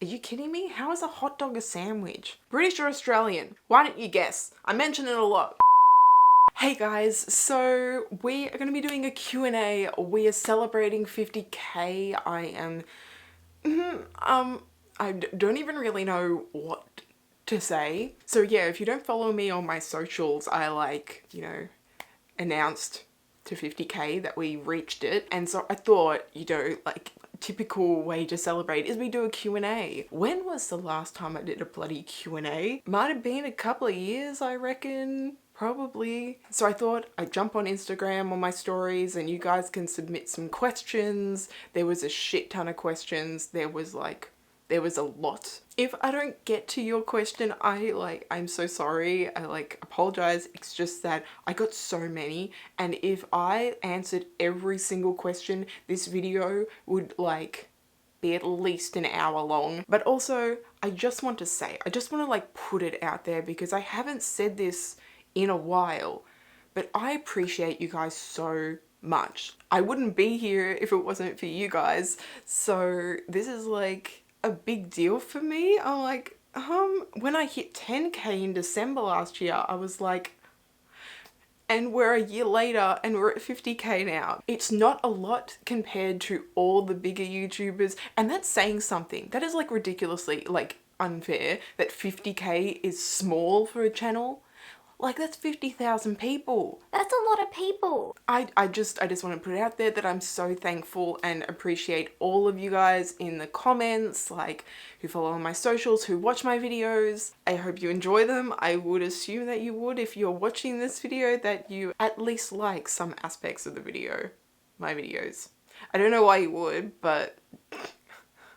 Are you kidding me? How is a hot dog a sandwich? British or Australian? Why don't you guess? I mention it a lot. Hey guys, so we are going to be doing a Q&A. We are celebrating 50k. I don't even really know what to say. So yeah, if you don't follow me on my socials, I announced to 50k that we reached it. And so I thought, typical way to celebrate is we do a Q&A. When was the last time I did a bloody Q&A? Might have been a couple of years, I reckon. Probably. So I thought I'd jump on Instagram on my stories and you guys can submit some questions. There was a shit ton of questions. There was a lot. If I don't get to your question, I'm so sorry. I apologize. It's just that I got so many, and if I answered every single question, this video would be at least an hour long. But also, I just want to put it out there because I haven't said this in a while, but I appreciate you guys so much. I wouldn't be here if it wasn't for you guys. So this is a big deal for me. When I hit 10k in December last year, I was like, and we're a year later and we're at 50k now. It's not a lot compared to all the bigger YouTubers, and that's saying something. That is ridiculously unfair that 50k is small for a channel. That's 50,000 people. That's a lot of people. I just want to put it out there that I'm so thankful and appreciate all of you guys in the comments, who follow on my socials, who watch my videos. I hope you enjoy them. I would assume that you would if you're watching this video, that you at least like some aspects of the video, my videos. I don't know why you would, but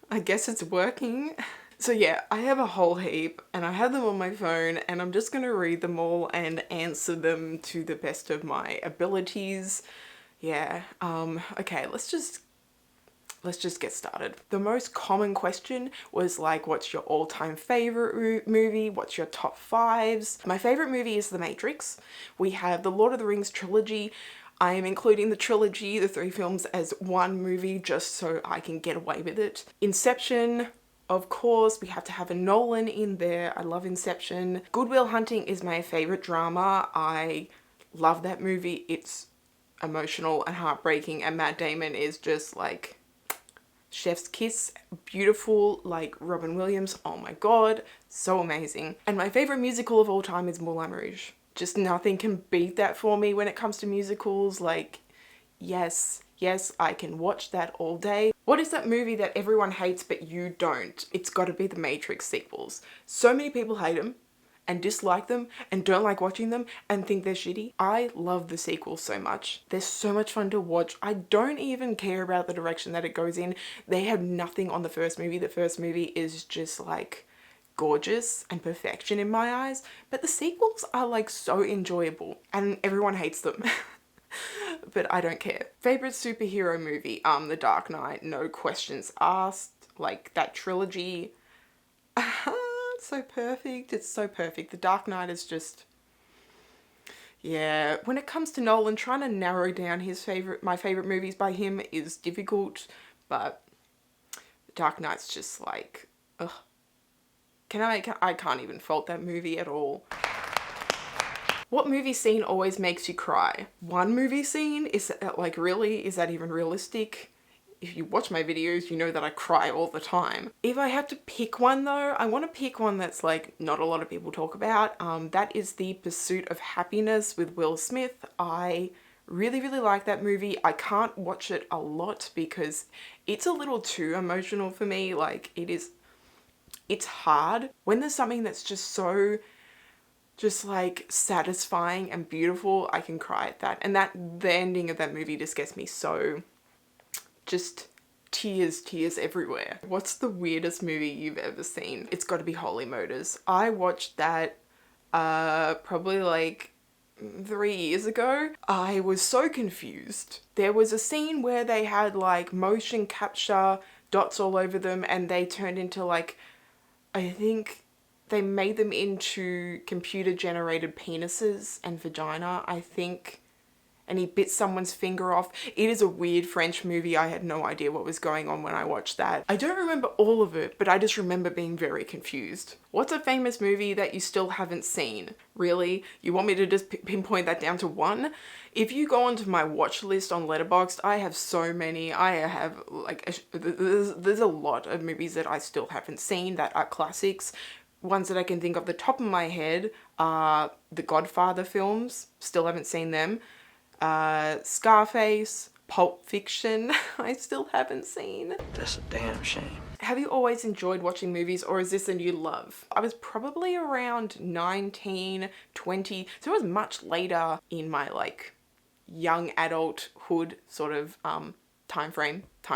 I guess it's working. So yeah, I have a whole heap and I have them on my phone and I'm just gonna read them all and answer them to the best of my abilities. Yeah, okay, let's just get started. The most common question was what's your all-time favorite movie? What's your top fives? My favorite movie is The Matrix. We have the Lord of the Rings trilogy. I am including the trilogy, the 3 films, as one movie just so I can get away with it. Inception. Of course, we have to have a Nolan in there. I love Inception. Good Will Hunting is my favorite drama. I love that movie. It's emotional and heartbreaking, and Matt Damon is just chef's kiss. Beautiful, Robin Williams. Oh my god, so amazing. And my favorite musical of all time is Moulin Rouge. Just nothing can beat that for me when it comes to musicals. Yes, I can watch that all day. What is that movie that everyone hates but you don't? It's gotta be the Matrix sequels. So many people hate them and dislike them and don't like watching them and think they're shitty. I love the sequels so much. They're so much fun to watch. I don't even care about the direction that it goes in. They have nothing on the first movie. The first movie is just gorgeous and perfection in my eyes, but the sequels are so enjoyable and everyone hates them. But I don't care. Favorite superhero movie? The Dark Knight, no questions asked. That trilogy. It's so perfect. It's so perfect. The Dark Knight is just, yeah. When it comes to Nolan, trying to narrow down my favorite movies by him is difficult, but The Dark Knight's just ugh. I can't even fault that movie at all. What movie scene always makes you cry? One movie scene? Is that really? Is that even realistic? If you watch my videos, you know that I cry all the time. If I have to pick one though, I want to pick one that's not a lot of people talk about. That is The Pursuit of Happiness with Will Smith. I really like that movie. I can't watch it a lot because it's a little too emotional for me. It's hard. When there's something that's just so satisfying and beautiful, I can cry at that. And the ending of that movie just gets me so, just tears everywhere. What's the weirdest movie you've ever seen? It's got to be Holy Motors. I watched that probably 3 years ago. I was so confused. There was a scene where they had motion capture dots all over them and they turned into I think they made them into computer generated penises and vagina, I think. and he bit someone's finger off. It is a weird French movie. I had no idea what was going on when I watched that. I don't remember all of it, but I just remember being very confused. What's a famous movie that you still haven't seen? Really? You want me to just pinpoint that down to one? If you go onto my watch list on Letterboxd, I have so many. I have like, there's a lot of movies that I still haven't seen that are classics. Ones that I can think of the top of my head are the Godfather films. Still haven't seen them. Scarface, Pulp Fiction, I still haven't seen. That's a damn shame. Have you always enjoyed watching movies, or is this a new love? I was probably around 19, 20, so it was much later in my like young adulthood sort of time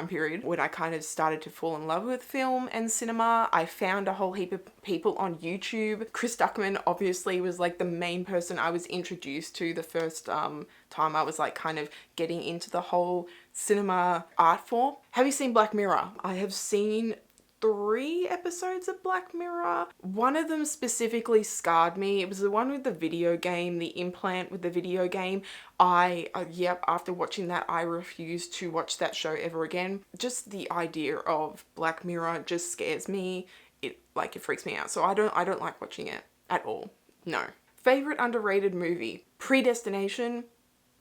period when I kind of started to fall in love with film and cinema. I found a whole heap of people on YouTube. Chris Duckman obviously was like the main person I was introduced to the first time I was like kind of getting into the whole cinema art form. Have you seen Black Mirror? I have seen 3 episodes of Black Mirror. One of them specifically scarred me. It was the one with the video game, the implant with the video game. After watching that, I refused to watch that show ever again. Just the idea of Black Mirror just scares me. It freaks me out. So I don't like watching it at all. No. Favorite underrated movie? Predestination.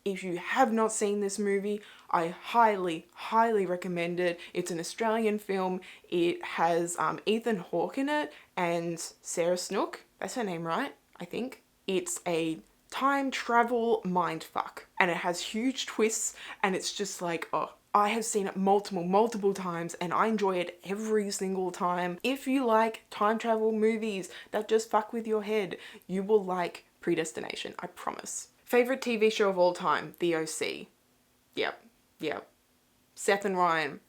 If you have not seen this movie, I highly, highly recommend it. It's an Australian film. It has Ethan Hawke in it and Sarah Snook. That's her name, right? I think. It's a time travel mindfuck. And it has huge twists, and it's just like, oh, I have seen it multiple times, and I enjoy it every single time. If you like time travel movies that just fuck with your head, you will like Predestination, I promise. Favorite TV show of all time? The OC. Yep. Seth and Ryan.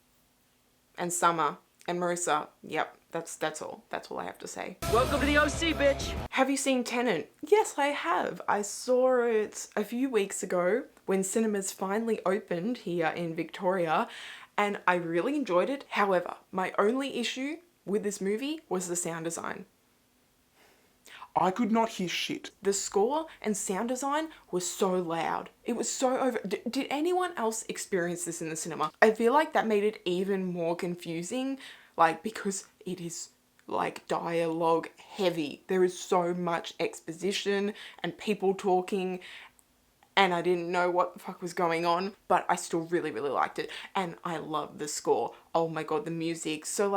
And Summer. And Marissa. Yep. That's all. That's all I have to say. Welcome to the OC, bitch! Have you seen Tenet? Yes, I have. I saw it a few weeks ago when cinemas finally opened here in Victoria, and I really enjoyed it. However, my only issue with this movie was the sound design. I could not hear shit. The score and sound design was so loud. It was so over... Did anyone else experience this in the cinema? I feel like that made it even more confusing, because it is dialogue heavy. There is so much exposition and people talking, and I didn't know what the fuck was going on, but I still really, really liked it. And I love the score. Oh my god, the music. So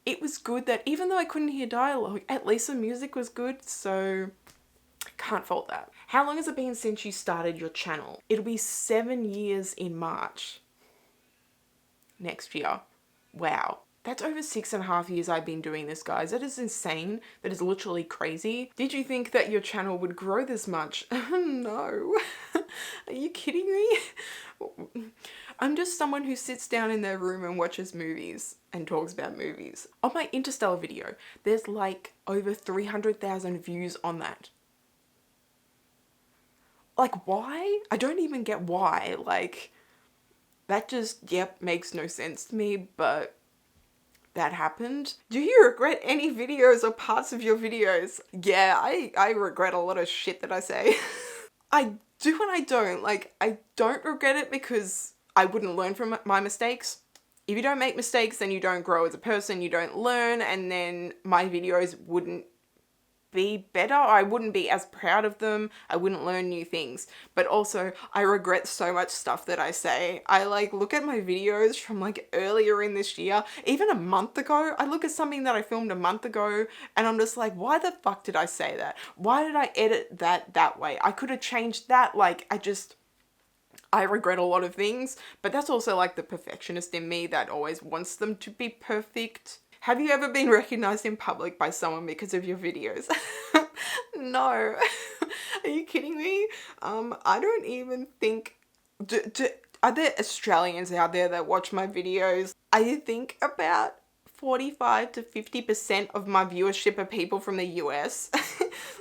it was good that even though I couldn't hear dialogue, at least the music was good, so can't fault that. How long has it been since you started your channel? It'll be 7 years in March next year. Wow. That's over 6.5 years I've been doing this, guys. That is insane. That is literally crazy. Did you think that your channel would grow this much? No. Are you kidding me? I'm just someone who sits down in their room and watches movies and talks about movies. On my Interstellar video, there's over 300,000 views on that. Why? I don't even get why. That just, makes no sense to me, but that happened. Do you regret any videos or parts of your videos? Yeah, I regret a lot of shit that I say. I do and I don't. I don't regret it because I wouldn't learn from my mistakes. If you don't make mistakes, then you don't grow as a person, you don't learn, and then my videos wouldn't be better. I wouldn't be as proud of them. I wouldn't learn new things. But also, I regret so much stuff that I say. I look at my videos from earlier in this year, even a month ago. I look at something that I filmed a month ago and I'm just like, why the fuck did I say that? Why did I edit that way? I could have changed that. I regret a lot of things, but that's also the perfectionist in me that always wants them to be perfect. Have you ever been recognized in public by someone because of your videos? No. Are you kidding me? I don't even think... Are there Australians out there that watch my videos? I think about 45 to 50% of my viewership are people from the US.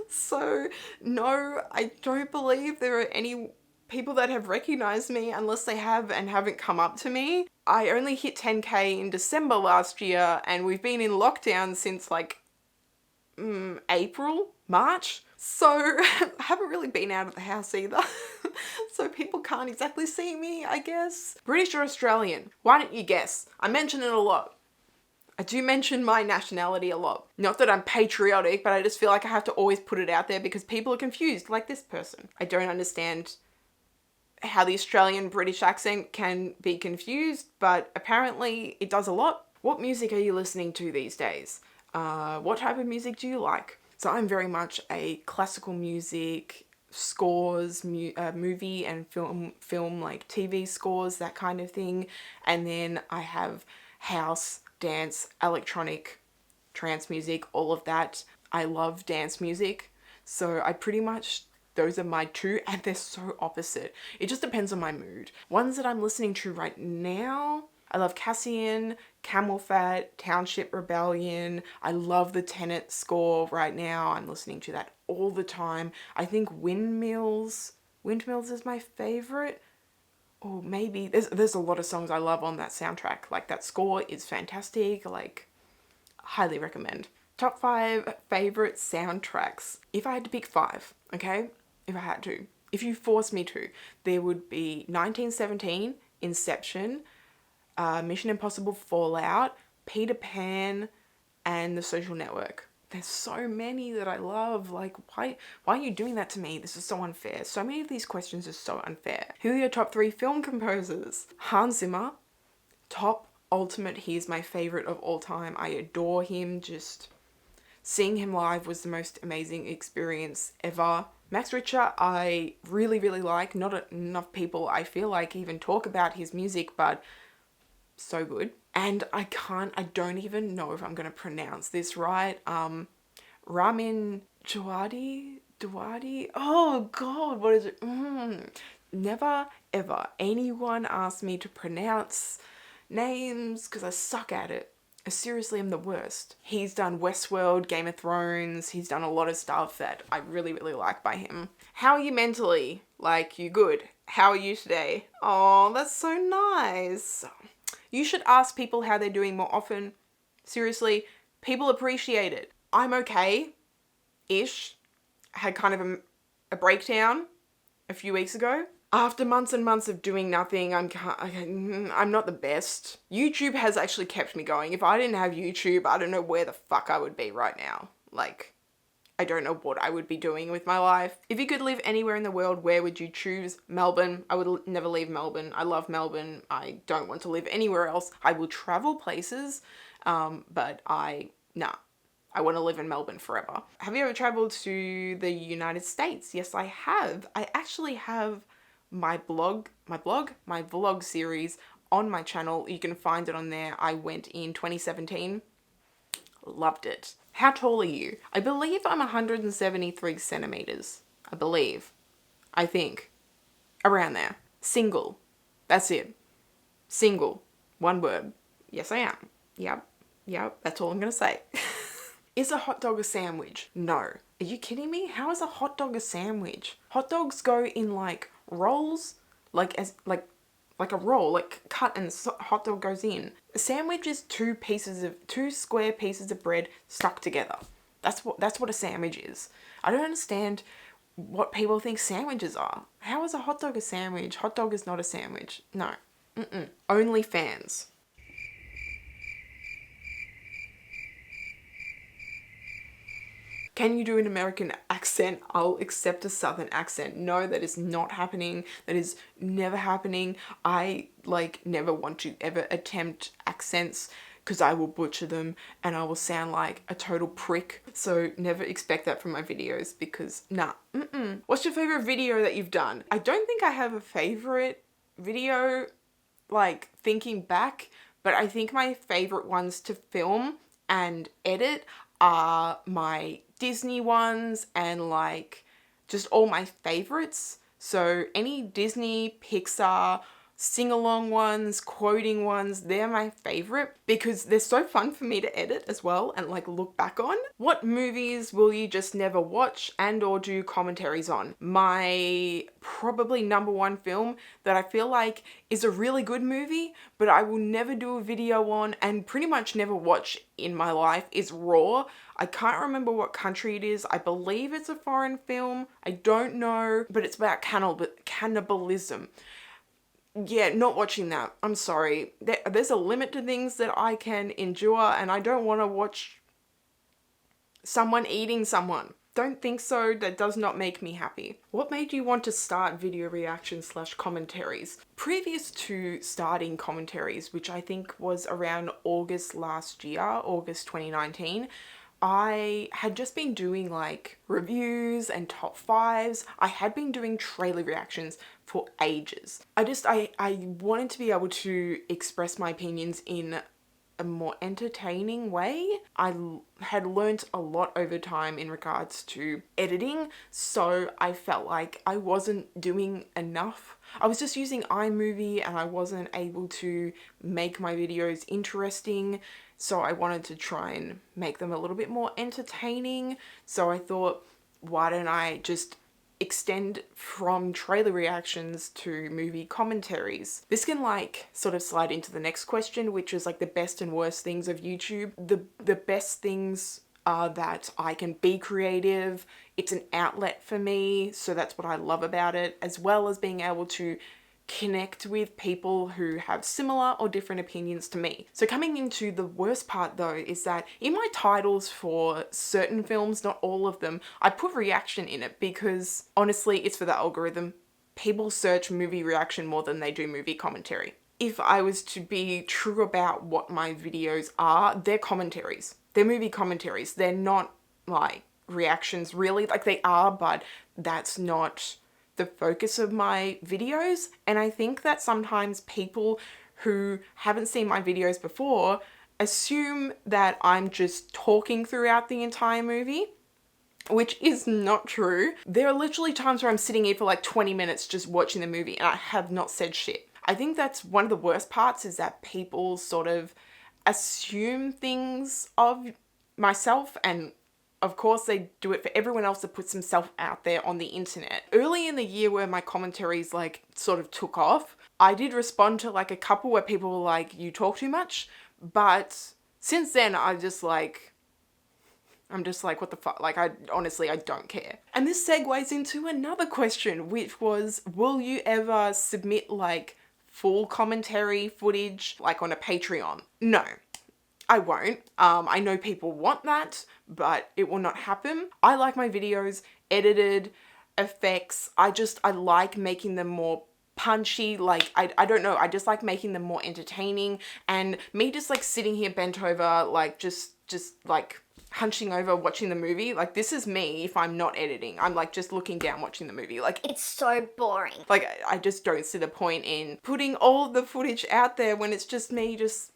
So, no, I don't believe there are any people that have recognized me unless they have and haven't come up to me. I only hit 10k in December last year and we've been in lockdown since April, March. So I haven't really been out of the house either. so people can't exactly see me, I guess. British or Australian? Why don't you guess? I mention it a lot. I do mention my nationality a lot. Not that I'm patriotic, but I just feel like I have to always put it out there because people are confused, like this person. I don't understand how the Australian British accent can be confused, but apparently it does a lot. What music are you listening to these days? What type of music do you like? So I'm very much a classical music, scores, movie and film like TV scores, that kind of thing. And then I have house, dance, electronic, trance music, all of that. I love dance music. So I pretty much, those are my two, and they're so opposite. It just depends on my mood. Ones that I'm listening to right now, I love Cassian, Camel Fat, Township Rebellion. I love the Tenet score right now. I'm listening to that all the time. I think Windmills is my favorite. Or maybe, there's a lot of songs I love on that soundtrack. Like, that score is fantastic. Like, highly recommend. Top 5 favorite soundtracks. If I had to pick 5, okay? If I had to. If you forced me to, there would be 1917, Inception, Mission Impossible Fallout, Peter Pan, and The Social Network. There's so many that I love. Like, why are you doing that to me? This is so unfair. So many of these questions are so unfair. Who are your top 3 film composers? Hans Zimmer, top ultimate. He's my favorite of all time. I adore him. Just seeing him live was the most amazing experience ever. Max Richter, I really, really like. Not enough people, I feel like, even talk about his music, but so good. And I don't even know if I'm going to pronounce this right. Ramin Djawadi? Oh God, what is it? Never ever anyone asked me to pronounce names because I suck at it. I seriously am the worst. He's done Westworld, Game of Thrones. He's done a lot of stuff that I really, really like by him. How are you mentally? Like, you good? How are you today? Oh, that's so nice. You should ask people how they're doing more often. Seriously, people appreciate it. I'm okay-ish. I had kind of a breakdown a few weeks ago. After months and months of doing nothing, I'm not the best. YouTube has actually kept me going. If I didn't have YouTube, I don't know where the fuck I would be right now. Like, I don't know what I would be doing with my life. If you could live anywhere in the world, where would you choose? Melbourne. I would never leave Melbourne. I love Melbourne. I don't want to live anywhere else. I will travel places, but nah. I want to live in Melbourne forever. Have you ever traveled to the United States? Yes, I have. I actually have my vlog series on my channel. You can find it on there. I went in 2017. Loved it. How tall are you? I believe I'm 173 centimeters. I think. Around there. Single. That's it. Single. One word. Yes, I am. Yep. That's all I'm going to say. Is a hot dog a sandwich? No. Are you kidding me? How is a hot dog a sandwich? Hot dogs go in like rolls, like a roll, like cut and hot dog goes in. A sandwich is two square pieces of bread stuck together. That's what a sandwich is. I don't understand what people think sandwiches are. How is a hot dog a sandwich? Hot dog is not a sandwich. No. OnlyFans. Can you do an American accent? I'll accept a Southern accent. No, that is not happening. That is never happening. I never want to ever attempt accents because I will butcher them and I will sound like a total prick. So never expect that from my videos because nah. What's your favorite video that you've done? I don't think I have a favorite video, like thinking back, but I think my favorite ones to film and edit are my Disney ones and like just all my favorites. So any Disney, Pixar, sing-along ones, quoting ones, they're my favorite because they're so fun for me to edit as well and like look back on. What movies will you just never watch and or do commentaries on? My probably number one film that I feel like is a really good movie, but I will never do a video on and pretty much never watch in my life is Raw. I can't remember what country it is. I believe it's a foreign film. I don't know, but it's about cannibalism. Yeah, not watching that. I'm sorry. There's a limit to things that I can endure, and I don't want to watch someone eating someone. Don't think so. That does not make me happy. What made you want to start video reactions / commentaries? Previous to starting commentaries, which I think was around August last year, August 2019, I had just been doing like reviews and top fives. I had been doing trailer reactions for ages. I wanted to be able to express my opinions in a more entertaining way. I had learnt a lot over time in regards to editing, so I felt like I wasn't doing enough. I was just using iMovie and I wasn't able to make my videos interesting, so I wanted to try and make them a little bit more entertaining. So I thought, why don't I just extend from trailer reactions to movie commentaries? This can like sort of slide into the next question, which is like the best and worst things of YouTube. The best things are that I can be creative. It's an outlet for me, so that's what I love about it, as well as being able to connect with people who have similar or different opinions to me. So coming into the worst part though is that in my titles for certain films, not all of them, I put reaction in it because honestly it's for the algorithm. People search movie reaction more than they do movie commentary. If I was to be true about what my videos are, they're commentaries. They're movie commentaries. They're not like reactions really. Like they are, but that's not the focus of my videos. And I think that sometimes people who haven't seen my videos before assume that I'm just talking throughout the entire movie, which is not true. There are literally times where I'm sitting here for like 20 minutes just watching the movie and I have not said shit. I think that's one of the worst parts, is that people sort of assume things of myself, and of course they do it for everyone else that puts himself out there on the internet. Early in the year where my commentaries like sort of took off, I did respond to like a couple where people were like, you talk too much. But since then I'm just like, what the fuck? Like I don't care. And this segues into another question, which was, will you ever submit like full commentary footage like on a Patreon? No. I won't. I know people want that, but it will not happen. I like my videos edited, effects. I like making them more punchy. Like, I don't know. I just like making them more entertaining, and me just like sitting here bent over, like just like hunching over watching the movie. Like, this is me if I'm not editing. I'm like just looking down watching the movie. Like, it's so boring. Like, I just don't see the point in putting all the footage out there when it's just me just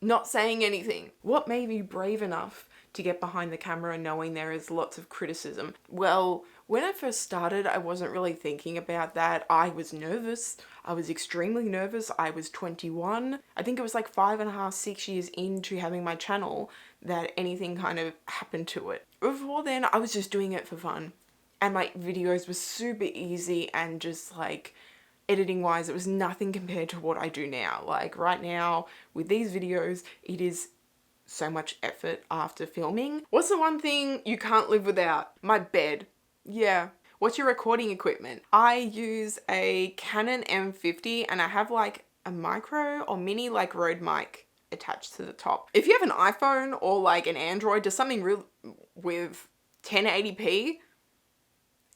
not saying anything. What made me brave enough to get behind the camera knowing there is lots of criticism? Well, when I first started, I wasn't really thinking about that. I was nervous. I was extremely nervous. I was 21. I think it was like 5.5, 6 years into having my channel that anything kind of happened to it. Before then, I was just doing it for fun. And my videos were super easy, and just like editing wise, it was nothing compared to what I do now. Like right now with these videos, it is so much effort after filming. What's the one thing you can't live without? My bed. Yeah. What's your recording equipment? I use a Canon M50 and I have like a micro or mini like Rode mic attached to the top. If you have an iPhone or like an Android, just something real with 1080p,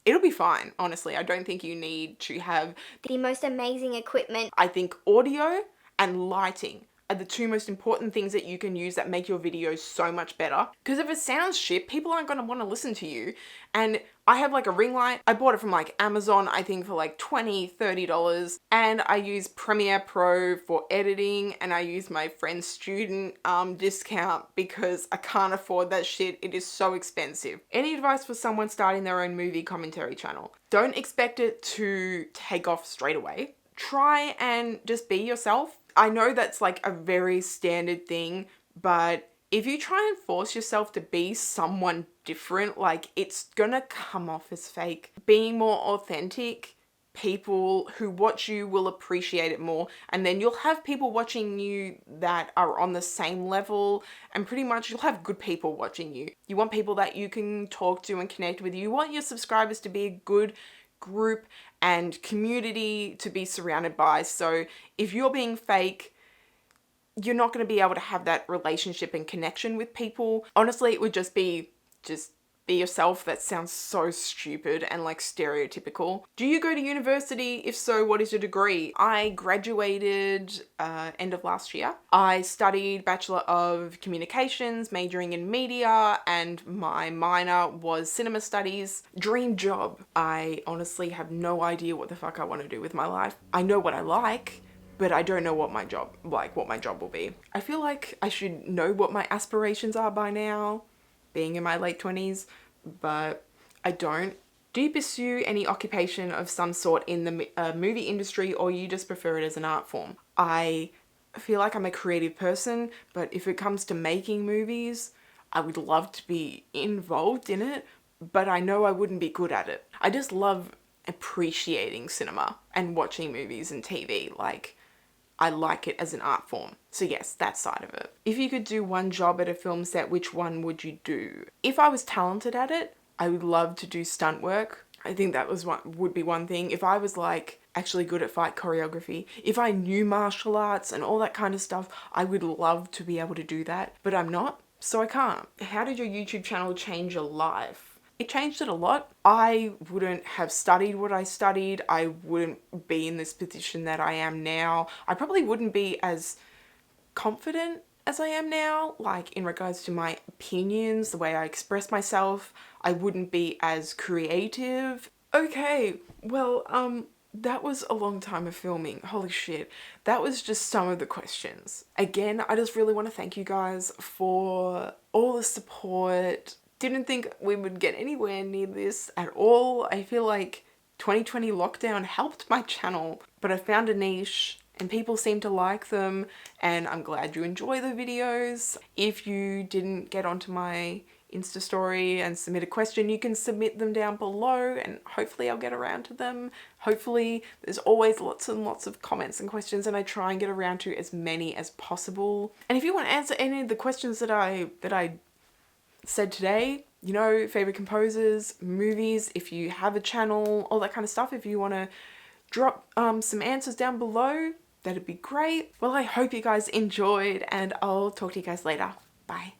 it'll be fine, honestly. I don't think you need to have the most amazing equipment. I think audio and lighting are the two most important things that you can use that make your videos so much better. Because if it sounds shit, people aren't going to want to listen to you. And I have like a ring light. I bought it from like Amazon, I think for like $20, $30. And I use Premiere Pro for editing, and I use my friend's student discount because I can't afford that shit. It is so expensive. Any advice for someone starting their own movie commentary channel? Don't expect it to take off straight away. try and just be yourself. I know that's like a very standard thing, but if you try and force yourself to be someone different, like it's gonna come off as fake. Being more authentic, people who watch you will appreciate it more, and then you'll have people watching you that are on the same level, and pretty much you'll have good people watching you. You want people that you can talk to and connect with. You want your subscribers to be a good group and community to be surrounded by. So if you're being fake, you're not going to be able to have that relationship and connection with people. Honestly, it would just be yourself. That sounds so stupid and like stereotypical. Do you go to university? If so, what is your degree? I graduated end of last year. I studied Bachelor of Communications, majoring in media, and my minor was cinema studies. Dream job. I honestly have no idea what the fuck I want to do with my life. I know what I like, but I don't know what my job will be. I feel like I should know what my aspirations are by now, being in my late 20s, but I don't. Do you pursue any occupation of some sort in the movie industry, or you just prefer it as an art form? I feel like I'm a creative person, but if it comes to making movies, I would love to be involved in it, but I know I wouldn't be good at it. I just love appreciating cinema and watching movies and TV. Like, I like it as an art form. So yes, that side of it. If you could do one job at a film set, which one would you do? If I was talented at it, I would love to do stunt work. I think that would be one thing. If I was like actually good at fight choreography, if I knew martial arts and all that kind of stuff, I would love to be able to do that, but I'm not, so I can't. How did your YouTube channel change your life? It changed it a lot. I wouldn't have studied what I studied. I wouldn't be in this position that I am now. I probably wouldn't be as confident as I am now, like in regards to my opinions, the way I express myself. I wouldn't be as creative. Okay, well, that was a long time of filming. Holy shit. That was just some of the questions. Again, I just really want to thank you guys for all the support. Didn't think we would get anywhere near this at all. I feel like 2020 lockdown helped my channel, but I found a niche and people seem to like them, and I'm glad you enjoy the videos. If you didn't get onto my Insta story and submit a question, you can submit them down below and hopefully I'll get around to them. Hopefully there's always lots and lots of comments and questions, and I try and get around to as many as possible. And if you want to answer any of the questions that I said today, you know, favorite composers, movies, if you have a channel, all that kind of stuff, if you want to drop some answers down below, that'd be great. Well, I hope you guys enjoyed, and I'll talk to you guys later. Bye.